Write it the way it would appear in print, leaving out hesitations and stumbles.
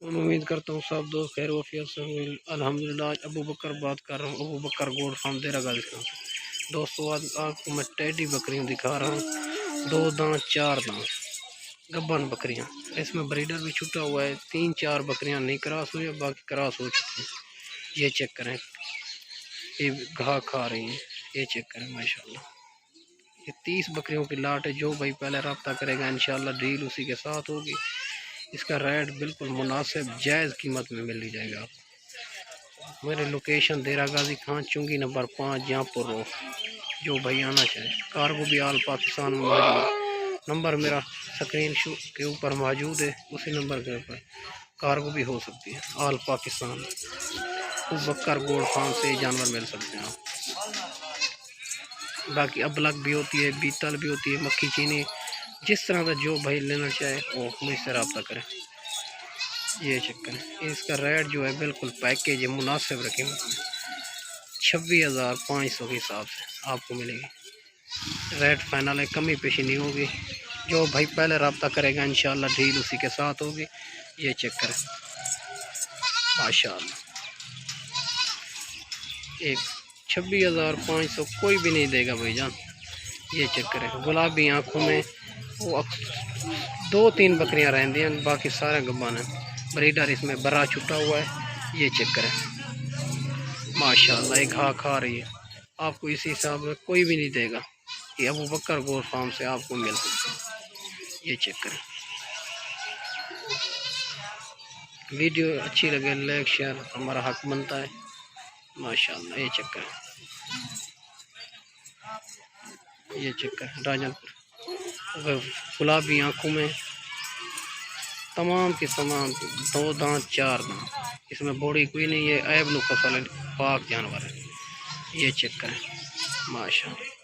उम्मीद करता हूँ सब दोस्त खैर वफियत से होंगे। अल्हम्दुलिल्लाह आज अबू बकर बात कर रहा हूँ, अबू बकर गोल्ड फार्म देरा गाजिस्तान से। दोस्तों आज आपको मैं टेडी बकरियाँ दिखा रहा हूँ, 2 दांत 4 दांत गब्बन बकरियाँ। इसमें ब्रीडर भी छुटा हुआ है। 3-4 बकरियाँ नहीं क्रॉस हुई है, बाकी क्रॉस हो चुकी हैं। ये चेक करें, ये घास खा रही हैं, ये चेक करें माशाल्लाह। ये 30 बकरियों की लाट है। जो भाई पहले रब्ता करेगा इंशाल्लाह डील उसी के साथ होगी। इसका रेट बिल्कुल मुनासिब जायज़ कीमत में मिल जाएगा आपको। मेरी लोकेशन देरा गाजी खान चुंगी नंबर 5 जहाँपुर रोड। जो भाई आना चाहे, कार्गो भी आल पाकिस्तान में मौजूद। नंबर मेरा स्क्रीन शो के ऊपर मौजूद है, उसी नंबर के ऊपर कार्गो भी हो सकती है आल पाकिस्तान। तो बकर गोल्ड फार्म से जानवर मिल सकते हैं आप। बाकी अबलग भी होती है, बीतल भी होती है, मक्खी चीनी, जिस तरह का जो भाई लेना चाहे वो मुझसे रब्ता करें। ये चेक करें, इसका रेट जो है बिल्कुल पैकेज है, मुनासिब रखें। 26,500 के हिसाब से आपको मिलेगी। रेट फाइनल है, कमी पेशी नहीं होगी। जो भाई पहले रब्ता करेगा इंशाल्लाह डील उसी के साथ होगी। ये चेक करें माशाल्लाह, एक 26,500 कोई भी नहीं देगा भाईजान। ये चेक करें, गुलाबी आँखों में वो 2-3 बकरियां रहती हैं, बाकी सारे गब्बान हैं। ब्रीडर इसमें बरा छुटा हुआ है। ये चेक करें माशाल्लाह, एक घास खा रही है। आपको इसी हिसाब में कोई भी नहीं देगा। ये अबू बकर गोल्ड फार्म से आपको मिल सकता है। ये चेक करें। वीडियो अच्छी लगे लाइक शेयर हमारा हक बनता है माशाल्लाह। ये चेक करें, ये चेक करें राजनपुर, गुलाबी आँखों में तमाम के तमाम 2 दांत 4 दांत। इसमें बॉडी कोई नहीं है, ऐब नु फसल पाक जानवर है। ये चेक करें माशाल्लाह।